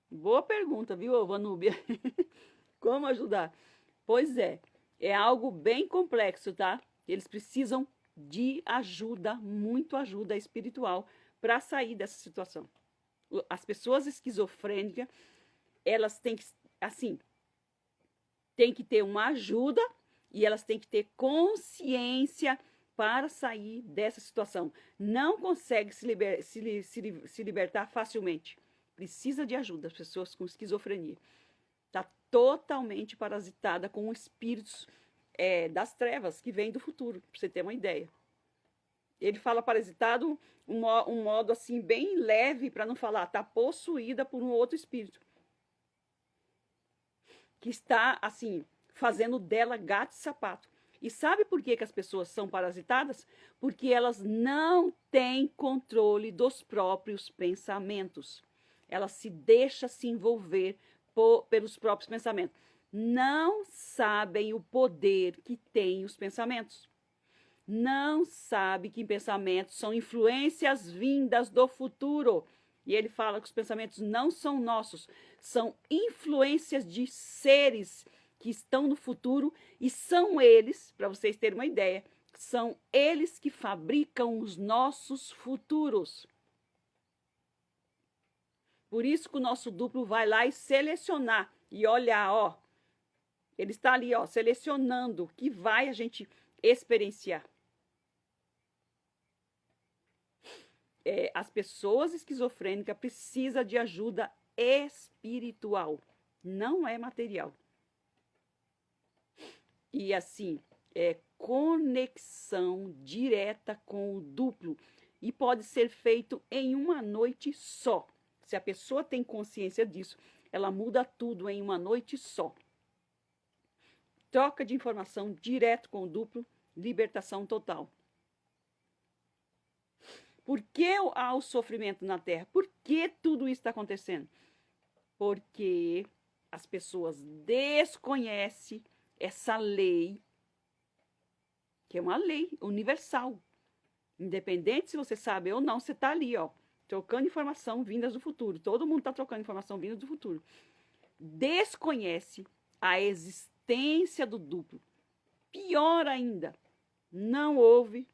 Boa pergunta, viu, Vanúbia? Como ajudar? Pois é algo bem complexo, tá? Eles precisam de ajuda, muito ajuda espiritual para sair dessa situação. As pessoas esquizofrênicas, elas têm que, assim, tem que ter uma ajuda e elas têm que ter consciência para sair dessa situação. Não consegue se libertar facilmente. Precisa de ajuda, as pessoas com esquizofrenia. Está totalmente parasitada com espíritos das trevas que vêm do futuro, para você ter uma ideia. Ele fala parasitado um modo assim bem leve, para não falar, está possuída por um outro espírito. Que está, assim, fazendo dela gato e sapato. E sabe por que as pessoas são parasitadas? Porque elas não têm controle dos próprios pensamentos. Elas se deixam se envolver pelos próprios pensamentos. Não sabem o poder que têm os pensamentos. Não sabem que pensamentos são influências vindas do futuro. E ele fala que os pensamentos não são nossos, são influências de seres que estão no futuro e são eles, para vocês terem uma ideia, são eles que fabricam os nossos futuros. Por isso que o nosso duplo vai lá e selecionar e olhar, ó, ele está ali, ó, selecionando o que vai a gente experienciar. As pessoas esquizofrênicas precisam de ajuda espiritual, não é material. E assim, conexão direta com o duplo. E pode ser feito em uma noite só. Se a pessoa tem consciência disso, ela muda tudo em uma noite só. Troca de informação direto com o duplo, libertação total. Por que há o sofrimento na Terra? Por que tudo isso está acontecendo? Porque as pessoas desconhecem essa lei, que é uma lei universal. Independente se você sabe ou não, você está ali, ó, trocando informação vindas do futuro. Todo mundo está trocando informação vindas do futuro. Desconhece a existência do duplo. Pior ainda, não ouve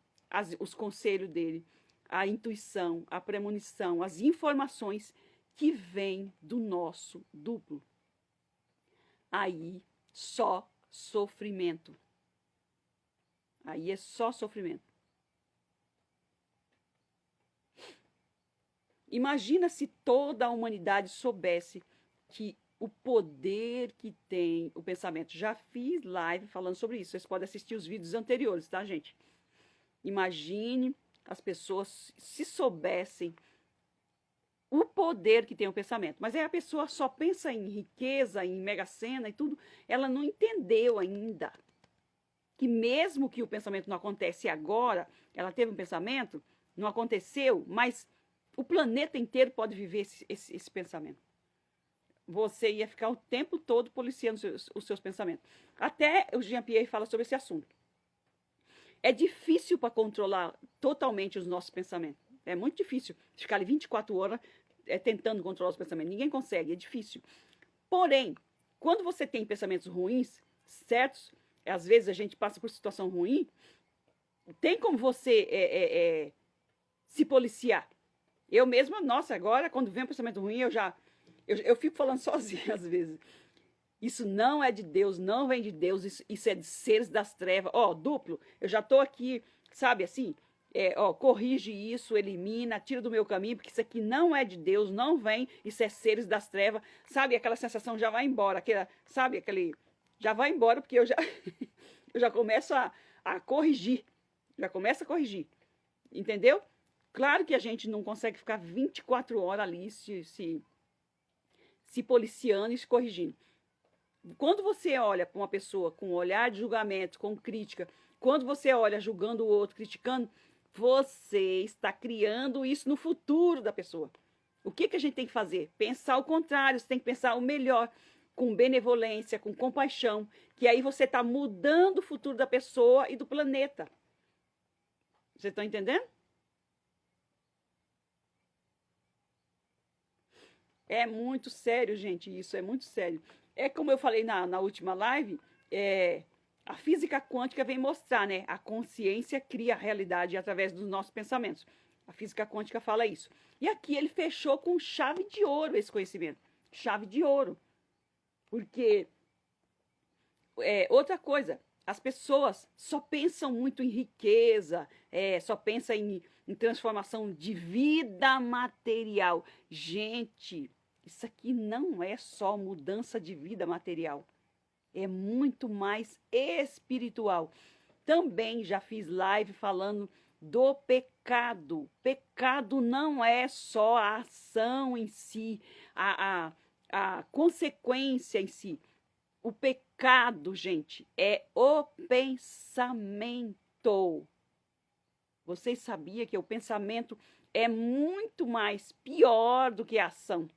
os conselhos dele, a intuição, a premonição, as informações que vêm do nosso duplo. Aí só sofrimento. Aí é só sofrimento. Imagina se toda a humanidade soubesse que o poder que tem o pensamento. Já fiz live falando sobre isso. Vocês podem assistir os vídeos anteriores, tá, gente? Imagine as pessoas se soubessem o poder que tem o pensamento. Mas aí a pessoa só pensa em riqueza, em mega-sena e tudo. Ela não entendeu ainda que mesmo que o pensamento não acontece agora, ela teve um pensamento, não aconteceu, mas o planeta inteiro pode viver esse pensamento. Você ia ficar o tempo todo policiando os seus pensamentos. Até o Jean-Pierre fala sobre esse assunto. É difícil para controlar totalmente os nossos pensamentos. É muito difícil ficar ali 24 horas tentando controlar os pensamentos. Ninguém consegue, é difícil. Porém, quando você tem pensamentos ruins, certos, às vezes a gente passa por situação ruim, tem como você se policiar. Eu mesma, nossa, agora quando vem um pensamento ruim, eu fico falando sozinha às vezes. Isso não é de Deus, não vem de Deus, isso é de seres das trevas. Duplo, eu já tô aqui, sabe assim, corrige isso, elimina, tira do meu caminho, porque isso aqui não é de Deus, não vem, isso é seres das trevas. Sabe, aquela sensação já vai embora, já vai embora, porque eu já começo a corrigir, já começo a corrigir, entendeu? Claro que a gente não consegue ficar 24 horas ali se policiando e se corrigindo. Quando você olha para uma pessoa com olhar de julgamento, com crítica, quando você olha julgando o outro, criticando, você está criando isso no futuro da pessoa. O que a gente tem que fazer? Pensar o contrário, você tem que pensar o melhor, com benevolência, com compaixão, que aí você está mudando o futuro da pessoa e do planeta. Vocês estão entendendo? É muito sério, gente, isso é muito sério. É como eu falei na última live, a física quântica vem mostrar, né? A consciência cria a realidade através dos nossos pensamentos. A física quântica fala isso. E aqui ele fechou com chave de ouro esse conhecimento. Chave de ouro. Porque, outra coisa, as pessoas só pensam muito em riqueza, só pensam em transformação de vida material. Gente, isso aqui não é só mudança de vida material. É muito mais espiritual. Também já fiz live falando do pecado. Pecado não é só a ação em si, a consequência em si. O pecado, gente, é o pensamento. Vocês sabiam que o pensamento é muito mais pior do que a ação?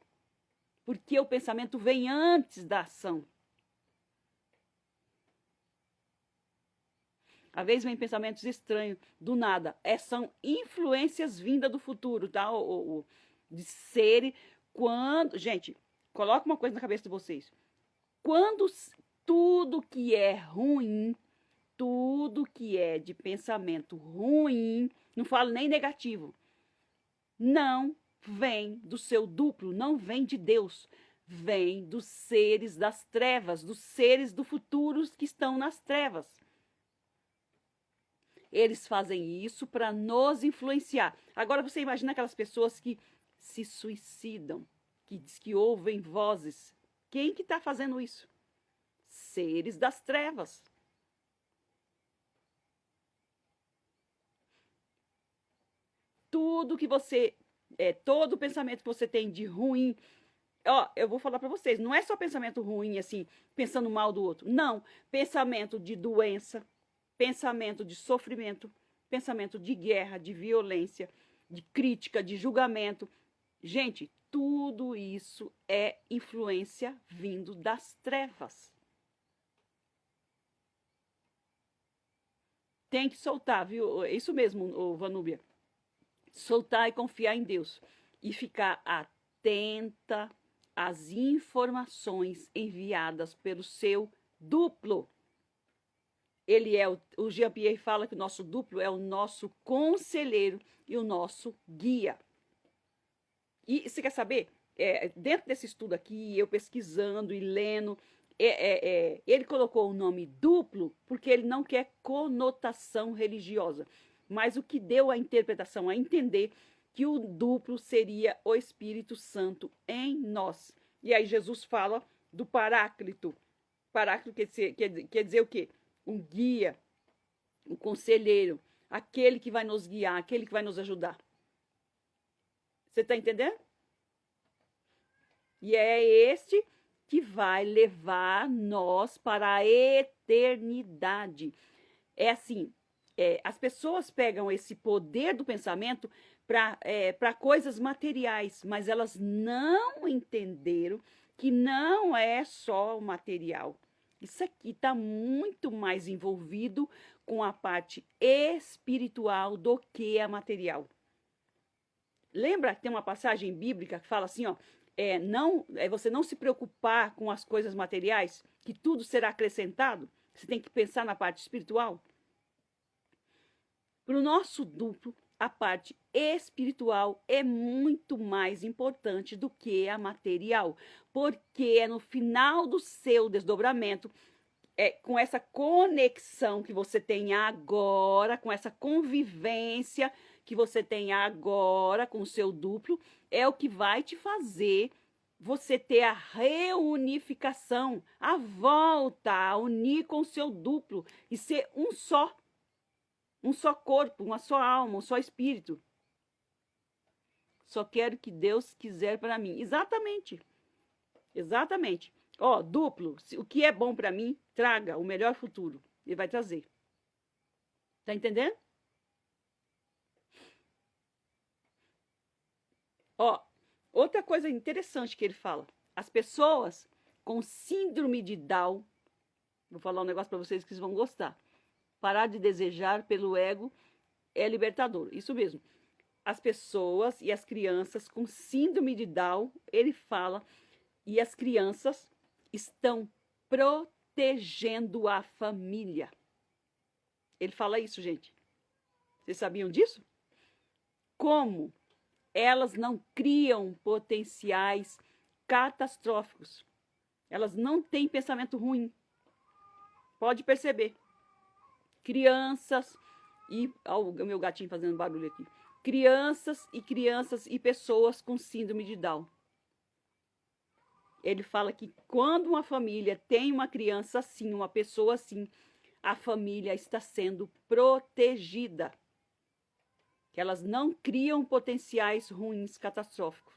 Porque o pensamento vem antes da ação. Às vezes vem pensamentos estranhos, do nada. São influências vindas do futuro, tá? De ser quando... Gente, coloca uma coisa na cabeça de vocês. Quando tudo que é ruim, tudo que é de pensamento ruim, não falo nem negativo, não vem do seu duplo, não vem de Deus, vem dos seres das trevas, dos seres do futuro que estão nas trevas. Eles fazem isso para nos influenciar. Agora você imagina aquelas pessoas que se suicidam, que diz que ouvem vozes. Quem que está fazendo isso? Seres das trevas. Tudo que você, todo pensamento que você tem de ruim, eu vou falar para vocês, não é só pensamento ruim, assim, pensando mal do outro. Não, pensamento de doença, pensamento de sofrimento, pensamento de guerra, de violência, de crítica, de julgamento. Gente, tudo isso é influência vindo das trevas. Tem que soltar, viu? É isso mesmo, Vanúbia. Soltar e confiar em Deus. E ficar atenta às informações enviadas pelo seu duplo. Ele o Jean-Pierre fala que o nosso duplo é o nosso conselheiro e o nosso guia. E você quer saber? Dentro desse estudo aqui, eu pesquisando e lendo, ele colocou o nome duplo porque ele não quer conotação religiosa. Mas o que deu a interpretação, a entender que o duplo seria o Espírito Santo em nós. E aí Jesus fala do Paráclito. Paráclito quer dizer o quê? Um guia, um conselheiro, aquele que vai nos guiar, aquele que vai nos ajudar. Você está entendendo? E é este que vai levar nós para a eternidade. É assim, as pessoas pegam esse poder do pensamento para coisas materiais, mas elas não entenderam que não é só o material. Isso aqui está muito mais envolvido com a parte espiritual do que a material. Lembra que tem uma passagem bíblica que fala assim, ó, você não se preocupar com as coisas materiais, que tudo será acrescentado? Você tem que pensar na parte espiritual. Para o nosso duplo, a parte espiritual é muito mais importante do que a material, porque é no final do seu desdobramento, com essa conexão que você tem agora, com essa convivência que você tem agora com o seu duplo, é o que vai te fazer você ter a reunificação, a volta a unir com o seu duplo e ser um só corpo, uma só alma, um só espírito. Só quero que Deus quiser para mim. Exatamente. Exatamente. Ó, duplo, o que é bom para mim, traga o melhor futuro. Ele vai trazer. Tá entendendo? Ó, outra coisa interessante que ele fala. As pessoas com síndrome de Down, vou falar um negócio para vocês que vocês vão gostar. Parar de desejar pelo ego é libertador. Isso mesmo. As pessoas e as crianças com síndrome de Down, ele fala, e as crianças estão protegendo a família. Ele fala isso, gente. Vocês sabiam disso? Como elas não criam potenciais catastróficos. Elas não têm pensamento ruim. Pode perceber. Crianças e... Olha o meu gatinho fazendo barulho aqui. Crianças e pessoas com síndrome de Down. Ele fala que quando uma família tem uma criança assim, uma pessoa assim, a família está sendo protegida. Que elas não criam potenciais ruins, catastróficos.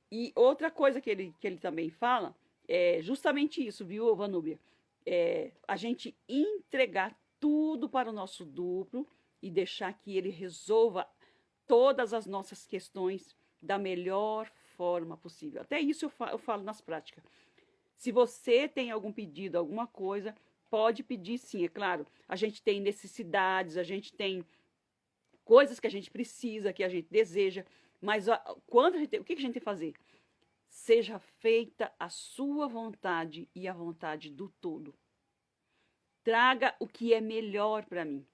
E outra coisa que ele também fala é justamente isso, viu, Vanúbia? A gente entregar tudo para o nosso duplo e deixar que ele resolva todas as nossas questões da melhor forma possível. Até isso eu falo nas práticas. Se você tem algum pedido, alguma coisa, pode pedir sim, é claro. A gente tem necessidades, a gente tem coisas que a gente precisa, que a gente deseja, mas o que a gente tem que fazer? Seja feita a sua vontade e a vontade do todo. Traga o que é melhor para mim.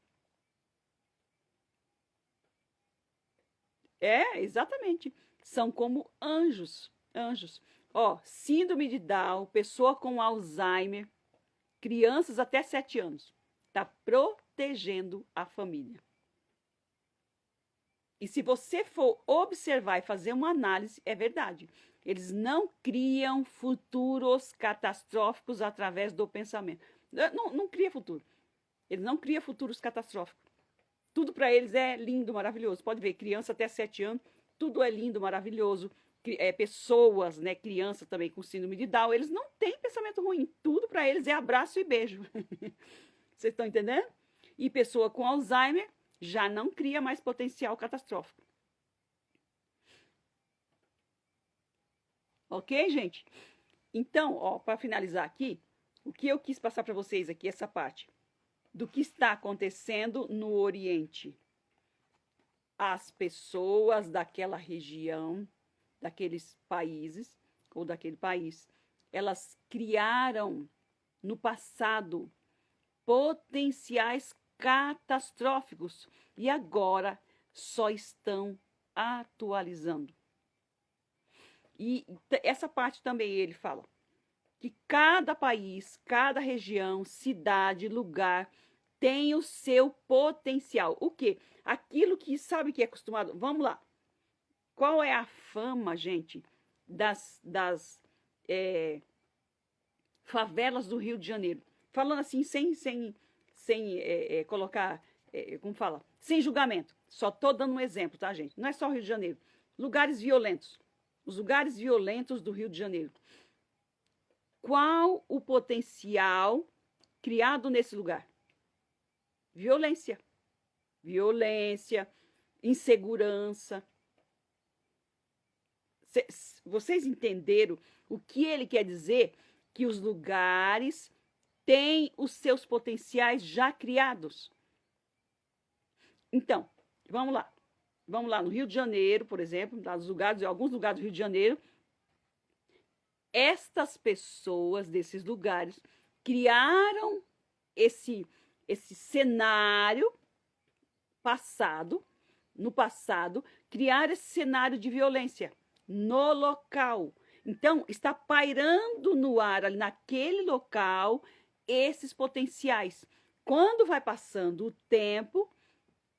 Exatamente. São como anjos. Anjos. Ó, síndrome de Down, pessoa com Alzheimer, crianças até 7 anos. Está protegendo a família. E se você for observar e fazer uma análise, é verdade. Eles não criam futuros catastróficos através do pensamento. Não cria futuro. Eles não criam futuros catastróficos. Tudo para eles é lindo, maravilhoso. Pode ver, criança até 7 anos, tudo é lindo, maravilhoso. Pessoas, né, crianças também com síndrome de Down, eles não têm pensamento ruim. Tudo para eles é abraço e beijo. Vocês estão entendendo? E pessoa com Alzheimer já não cria mais potencial catastrófico. Ok, gente? Então, ó, para finalizar aqui, o que eu quis passar para vocês aqui, essa parte do que está acontecendo no Oriente. As pessoas daquela região, daqueles países, ou daquele país, elas criaram no passado potenciais catastróficos e agora só estão atualizando. E essa parte também ele fala que cada país, cada região, cidade, lugar tem o seu potencial. O quê? Aquilo que sabe que é acostumado. Vamos lá. Qual é a fama, gente, das favelas do Rio de Janeiro? Falando assim, sem colocar, como fala? Sem julgamento. Só estou dando um exemplo, tá, gente? Não é só o Rio de Janeiro. Lugares violentos. Os lugares violentos do Rio de Janeiro. Qual o potencial criado nesse lugar? Violência. Violência, insegurança. Vocês entenderam o que ele quer dizer? Que os lugares têm os seus potenciais já criados. Então, vamos lá. Vamos lá, no Rio de Janeiro, por exemplo, em alguns lugares do Rio de Janeiro, estas pessoas desses lugares criaram esse cenário no passado, criaram esse cenário de violência no local. Então, está pairando no ar, ali naquele local, esses potenciais. Quando vai passando o tempo,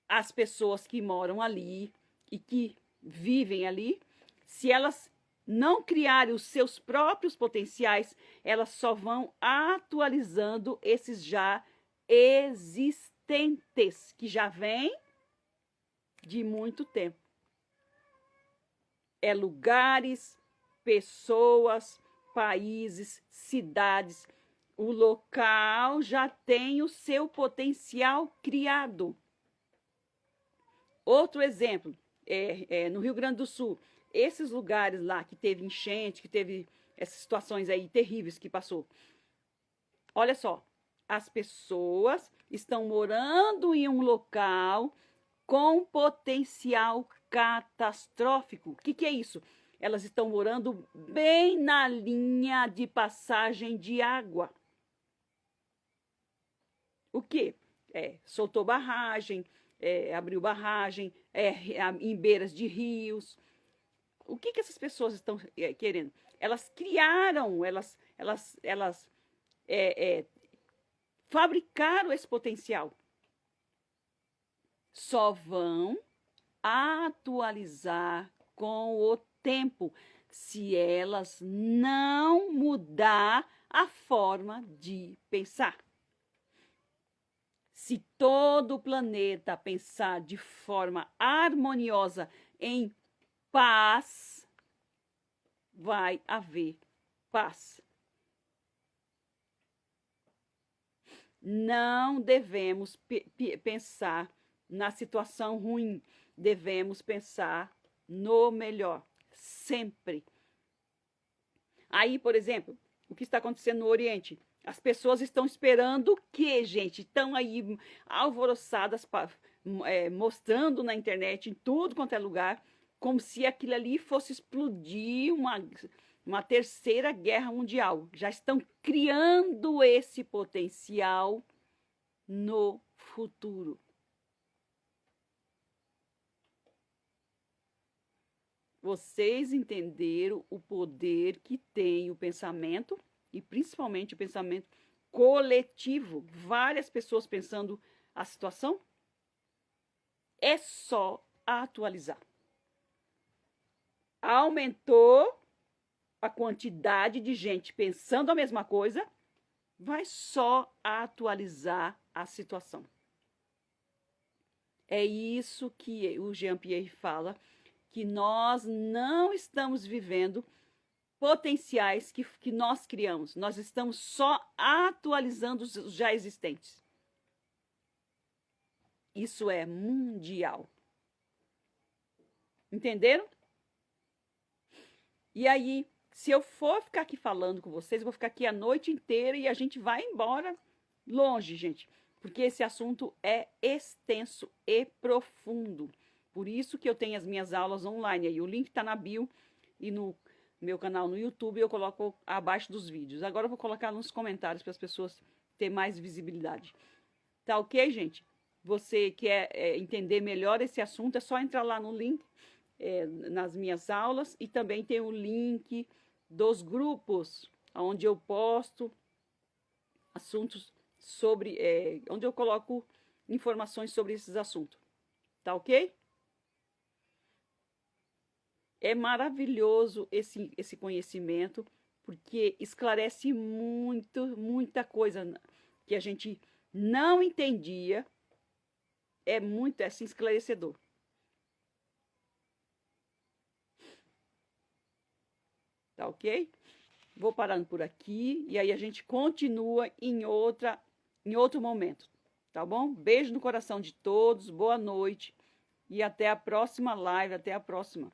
as pessoas que moram ali e que vivem ali, se elas não criarem os seus próprios potenciais, elas só vão atualizando esses já existentes, que já vêm de muito tempo. É lugares, pessoas, países, cidades. O local já tem o seu potencial criado. Outro exemplo, no Rio Grande do Sul, esses lugares lá que teve enchente, que teve essas situações aí terríveis que passou. Olha só, as pessoas estão morando em um local com potencial catastrófico. O que é isso? Elas estão morando bem na linha de passagem de água. O quê? Soltou barragem, abriu barragem, em beiras de rios. O que essas pessoas estão querendo? Elas criaram, elas fabricaram esse potencial. Só vão atualizar com o tempo se elas não mudar a forma de pensar. Se todo o planeta pensar de forma harmoniosa em paz, vai haver paz. Não devemos pensar na situação ruim, devemos pensar no melhor, sempre. Aí, por exemplo, o que está acontecendo no Oriente? As pessoas estão esperando o quê, gente? Estão aí alvoroçadas, mostrando na internet, em tudo quanto é lugar, como se aquilo ali fosse explodir uma terceira guerra mundial. Já estão criando esse potencial no futuro. Vocês entenderam o poder que tem o pensamento, e principalmente o pensamento coletivo? Várias pessoas pensando a situação? É só atualizar. Aumentou a quantidade de gente pensando a mesma coisa, vai só atualizar a situação. É isso que o Jean-Pierre fala, que nós não estamos vivendo potenciais que nós criamos. Nós estamos só atualizando os já existentes. Isso é mundial. Entenderam? E aí, se eu for ficar aqui falando com vocês, eu vou ficar aqui a noite inteira e a gente vai embora longe, gente. Porque esse assunto é extenso e profundo. Por isso que eu tenho as minhas aulas online aí. O link está na bio e no meu canal no YouTube eu coloco abaixo dos vídeos. Agora eu vou colocar nos comentários para as pessoas terem mais visibilidade. Tá ok, gente? Você quer entender melhor esse assunto, é só entrar lá no link nas minhas aulas, e também tem o link dos grupos, onde eu posto assuntos sobre, onde eu coloco informações sobre esses assuntos. Tá ok? É maravilhoso esse conhecimento, porque esclarece muita coisa que a gente não entendia. É muito assim, esclarecedor. Tá ok? Vou parando por aqui e aí a gente continua em outro momento. Tá bom? Beijo no coração de todos, boa noite e até a próxima live, até a próxima.